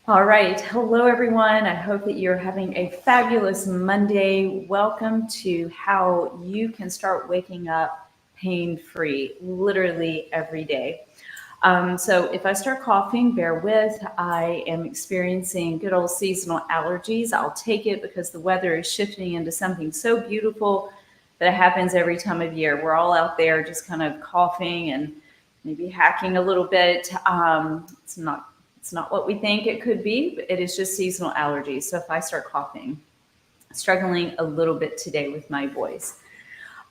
All right. Hello, everyone. I hope that you're having a fabulous Monday. Welcome to how you can start waking up pain free literally every day. So, if I start coughing, bear with. I am experiencing good old seasonal allergies. I'll take it because the weather is shifting into something so beautiful that happens every time of year. We're all out there just kind of coughing and maybe hacking a little bit. It's not what we think it could be, but it is just seasonal allergies. So if I start coughing, struggling a little bit today with my voice.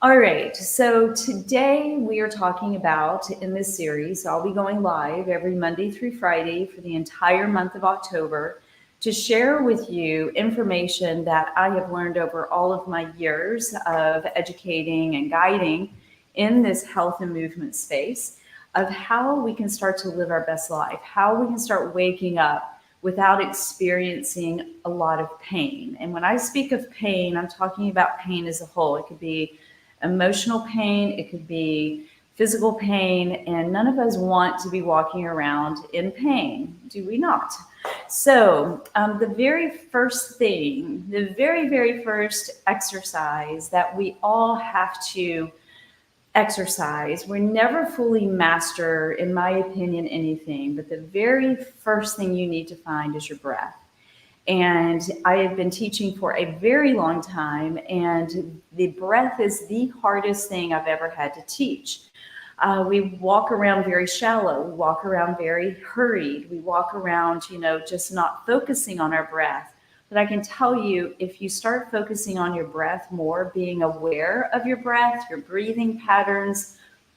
All right, so today we are talking about in this series, I'll be going live every Monday through Friday for the entire month of October to share with you information that I have learned over all of my years of educating and guiding in this health and movement space of how we can start to live our best life, how we can start waking up without experiencing a lot of pain. And when I speak of pain, I'm talking about pain as a whole. It could be emotional pain, it could be physical pain, and none of us want to be walking around in pain, do we not? So, the very first thing, the very first exercise that we all have to exercise. We never fully master, in my opinion, anything, but the very first thing you need to find is your breath. And I have been teaching for a very long time, and the breath is the hardest thing I've ever had to teach. We walk around very shallow, we walk around very hurried, we walk around, just not focusing on our breath. But I can tell you, if you start focusing on your breath more, being aware of your breath, your breathing patterns,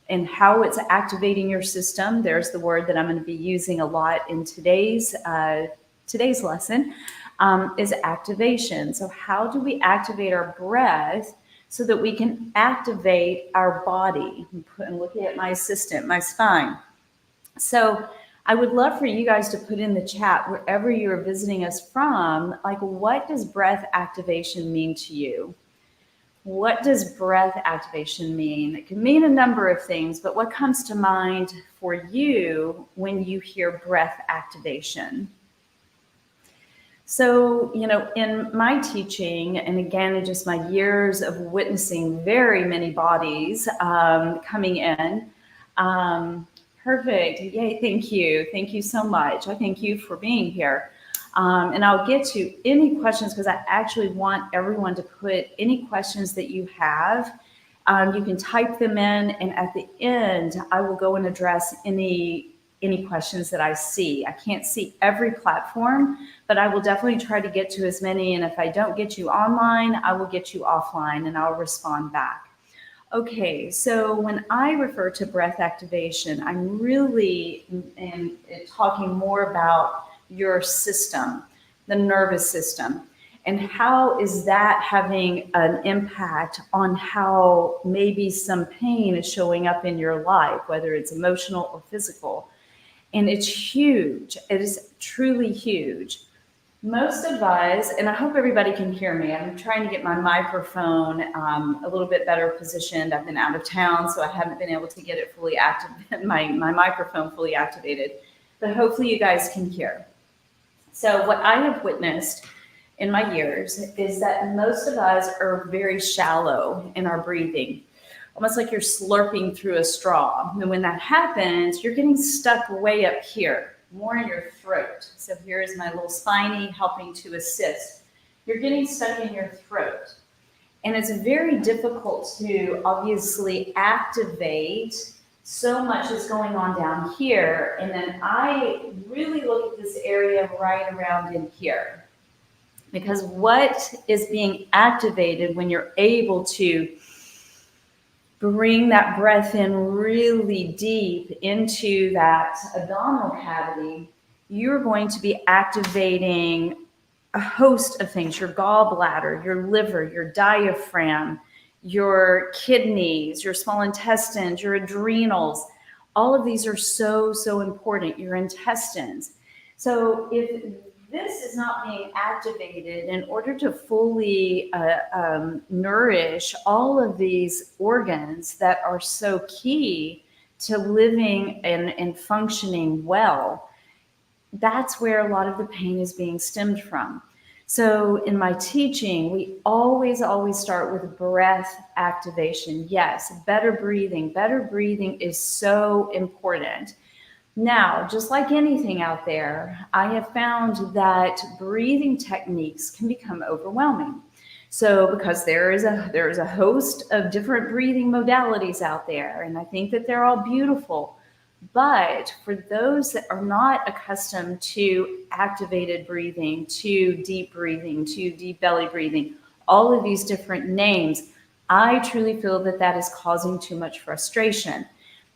and how it's activating your system, there's the word that I'm going to be using a lot in today's lesson, is activation. So how do we activate our breath so that we can activate our body? I'm looking at my assistant, my spine. So I would love for you guys to put in the chat wherever you're visiting us from, like, what does breath activation mean to you? What does breath activation mean? It can mean a number of things, but what comes to mind for you when you hear breath activation? So, in my teaching, and again, in just my years of witnessing very many bodies coming in, perfect. Yay, thank you. Thank you so much. I thank you for being here. And I'll get to any questions because I actually want everyone to put any questions that you have. You can type them in, and at the end, I will go and address any questions that I see. I can't see every platform, but I will definitely try to get to as many. And if I don't get you online, I will get you offline and I'll respond back. Okay, so when I refer to breath activation, I'm really talking more about your system, the nervous system, and how is that having an impact on how maybe some pain is showing up in your life, whether it's emotional or physical. And it's huge. It is truly huge. Most of us, and I hope everybody can hear me. I'm trying to get my microphone a little bit better positioned. I've been out of town, so I haven't been able to get it fully active, my microphone fully activated. But hopefully you guys can hear. So what I have witnessed in my years is that most of us are very shallow in our breathing, almost like you're slurping through a straw. And when that happens, you're getting stuck way up here, more in your throat. So here's my little spiny helping to assist. You're getting stuck in your throat. And it's very difficult to obviously activate. So much is going on down here. And then I really look at this area right around in here. Because what is being activated when you're able to bring that breath in really deep into that abdominal cavity, you're going to be activating a host of things: your gallbladder, your liver, your diaphragm, your kidneys, your small intestines, your adrenals. All of these are so important, your intestines. So if this is not being activated in order to fully nourish all of these organs that are so key to living and functioning well, that's where a lot of the pain is being stemmed from. So in my teaching, we always start with breath activation. Yes, better breathing. Better breathing is so important. Now, just like anything out there, I have found that breathing techniques can become overwhelming. So because there is a host of different breathing modalities out there, and I think that they're all beautiful. But for those that are not accustomed to activated breathing, to deep belly breathing, all of these different names, I truly feel that that is causing too much frustration.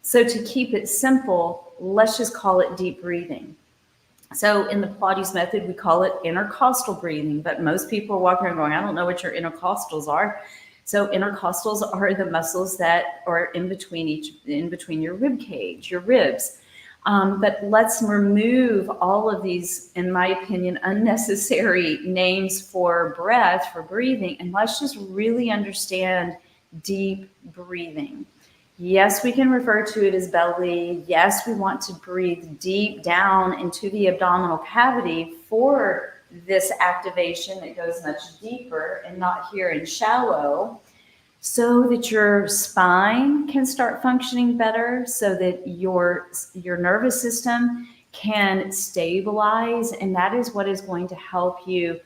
So to keep it simple, let's just call it deep breathing. So in the Pilates method, we call it intercostal breathing, but most people are walking around going, I don't know what your intercostals are. So intercostals are the muscles that are in between your rib cage, your ribs. But let's remove all of these, in my opinion, unnecessary names for breath, for breathing, and let's just really understand deep breathing. Yes, we can refer to it as belly. Yes, we want to breathe deep down into the abdominal cavity for this activation that goes much deeper and not here in shallow, so that your spine can start functioning better, so that your nervous system can stabilize, and that is what is going to help you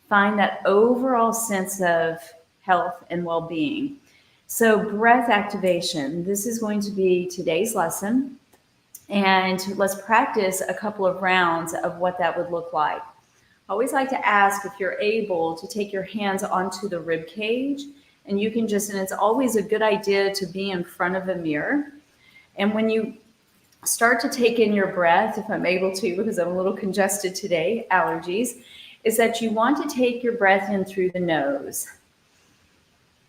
find that overall sense of health and well-being. So breath activation, this is going to be today's lesson. And let's practice a couple of rounds of what that would look like. I always like to ask if you're able to take your hands onto the rib cage, and you can just, and it's always a good idea to be in front of a mirror. And when you start to take in your breath, if I'm able to, because I'm a little congested today, allergies, is that you want to take your breath in through the nose.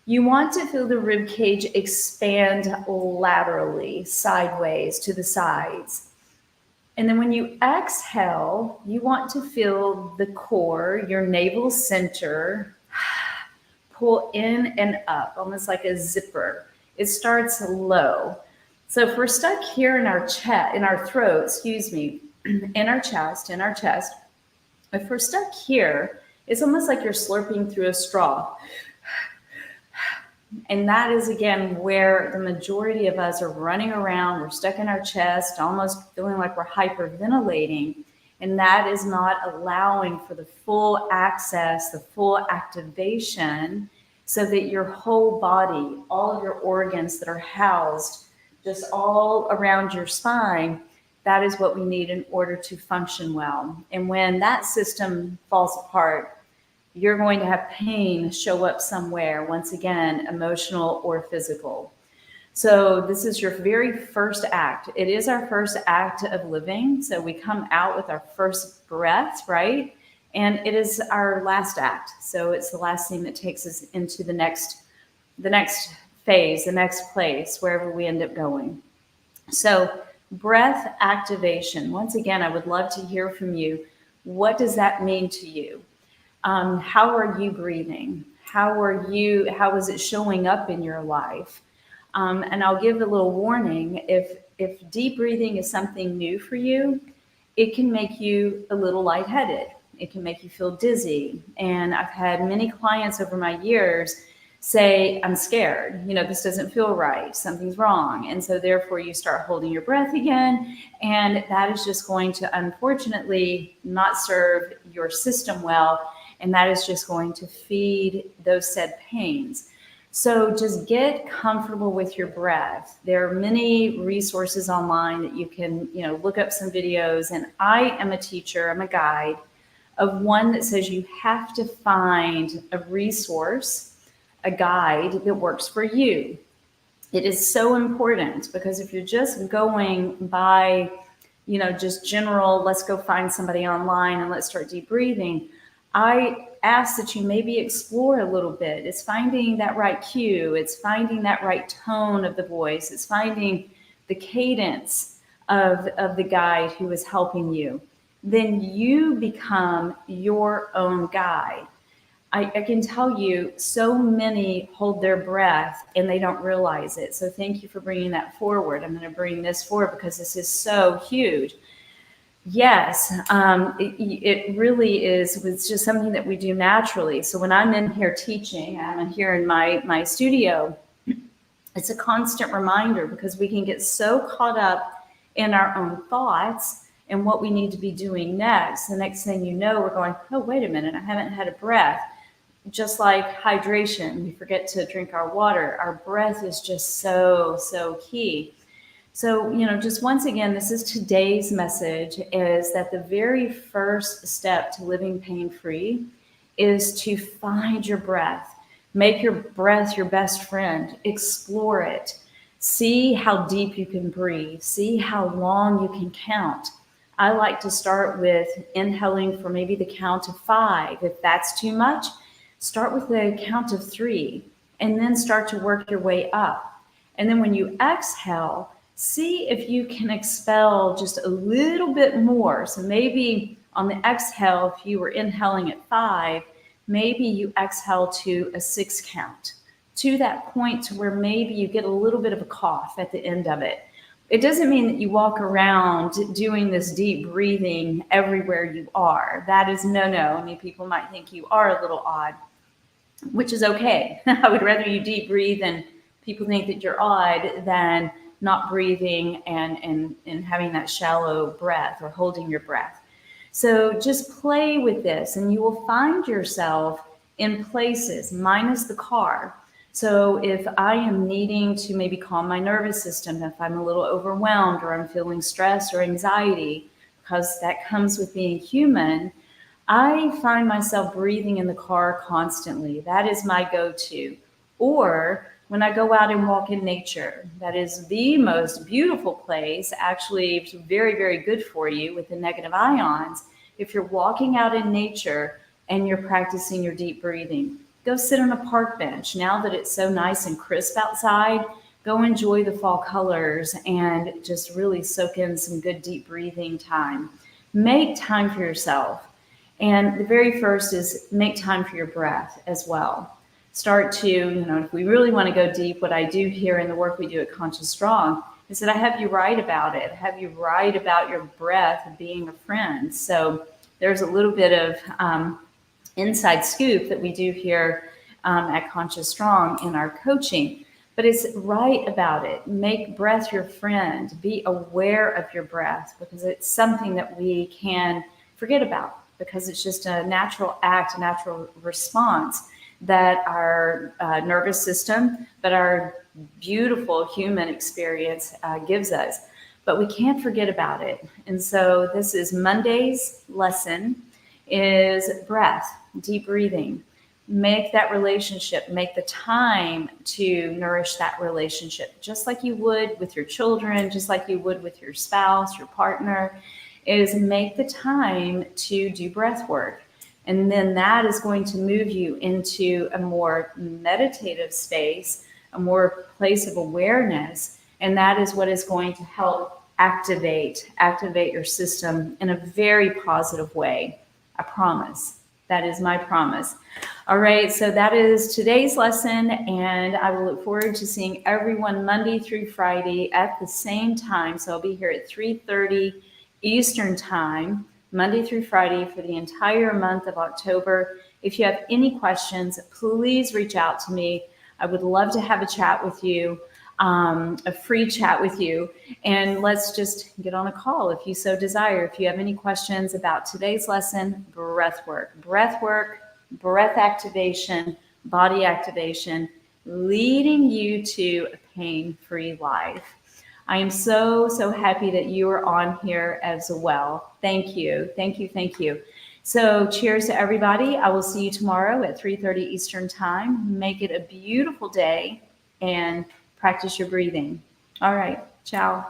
You want to feel the rib cage expand laterally, sideways to the sides. And then when you exhale, you want to feel the core, your navel center, pull in and up, almost like a zipper. It starts low. So if we're stuck here in our chest, in our throat, in our chest, if we're stuck here, it's almost like you're slurping through a straw. And that is, again, where the majority of us are running around. We're stuck in our chest, almost feeling like we're hyperventilating. And that is not allowing for the full access, the full activation, so that your whole body, all of your organs that are housed just all around your spine, that is what we need in order to function well. And when that system falls apart, you're going to have pain show up somewhere, once again, emotional or physical. So this is your very first act. It is our first act of living. So we come out with our first breath, right? And it is our last act. So it's the last thing that takes us into the next phase, the next place, wherever we end up going. So breath activation. Once again, I would love to hear from you. What does that mean to you? How are you breathing? How is it showing up in your life? And I'll give a little warning. If deep breathing is something new for you, it can make you a little lightheaded. It can make you feel dizzy. And I've had many clients over my years say, I'm scared, this doesn't feel right, something's wrong. And so therefore you start holding your breath again. And that is just going to, unfortunately, not serve your system well. And that is just going to feed those said pains. So just get comfortable with your breath. There are many resources online that you can, look up some videos. And I am a teacher, I'm a guide of one that says you have to find a resource, a guide that works for you. It is so important, because if you're just going by, just general, let's go find somebody online and let's start deep breathing, I ask that you maybe explore a little bit. It's finding that right cue. It's finding that right tone of the voice. It's finding the cadence of the guide who is helping you. Then you become your own guide. I can tell you, so many hold their breath and they don't realize it. So thank you for bringing that forward. I'm going to bring this forward because this is so huge. Yes, it really is. It's just something that we do naturally. So when I'm in here teaching, I'm here in my studio, it's a constant reminder because we can get so caught up in our own thoughts and what we need to be doing next. The next thing you know, we're going, oh, wait a minute, I haven't had a breath. Just like hydration, we forget to drink our water. Our breath is just so key. So, just once again, this is today's message is that the very first step to living pain free is to find your breath. Make your breath your best friend. Explore it. See how deep you can breathe. See how long you can count. I like to start with inhaling for maybe the count of 5. If that's too much, start with the count of 3 and then start to work your way up. And then when you exhale, see if you can expel just a little bit more. So maybe on the exhale, if you were inhaling at 5, maybe you exhale to a 6 count, to that point to where maybe you get a little bit of a cough at the end of it. It doesn't mean that you walk around doing this deep breathing everywhere you are. That is no. I mean, people might think you are a little odd, which is okay. I would rather you deep breathe and people think that you're odd than not breathing and having that shallow breath or holding your breath. So just play with this and you will find yourself in places, minus the car. So if I am needing to maybe calm my nervous system, if I'm a little overwhelmed or I'm feeling stress or anxiety, because that comes with being human, I find myself breathing in the car constantly. That is my go-to. Or when I go out and walk in nature, that is the most beautiful place. Actually, it's very, very good for you with the negative ions. If you're walking out in nature and you're practicing your deep breathing, go sit on a park bench. Now that it's so nice and crisp outside, go enjoy the fall colors and just really soak in some good deep breathing time. Make time for yourself. And the very first is make time for your breath as well. Start to, if we really want to go deep, what I do here in the work we do at Conscious Strong is that I have you write about it. I have you write about your breath being a friend. So there's a little bit of inside scoop that we do here at Conscious Strong in our coaching. But it's write about it. Make breath your friend. Be aware of your breath because it's something that we can forget about because it's just a natural act, a natural response that our nervous system, but our beautiful human experience gives us. But we can't forget about it. And so this is Monday's lesson is breath, deep breathing. Make that relationship, make the time to nourish that relationship, just like you would with your children, just like you would with your spouse, your partner, is make the time to do breath work. And then that is going to move you into a more meditative space, a more place of awareness. And that is what is going to help activate your system in a very positive way. I promise. That is my promise. All right, so that is today's lesson, and I will look forward to seeing everyone Monday through Friday at the same time. So I'll be here at 3:30 Eastern Time, Monday through Friday for the entire month of October. If you have any questions, please reach out to me. I would love to have a chat with you, a free chat with you, and let's just get on a call if you so desire. If you have any questions about today's lesson, breath work, breath activation, body activation, leading you to a pain-free life. I am so happy that you are on here as well. Thank you. So cheers to everybody. I will see you tomorrow at 3:30 Eastern Time. Make it a beautiful day and practice your breathing. All right. Ciao.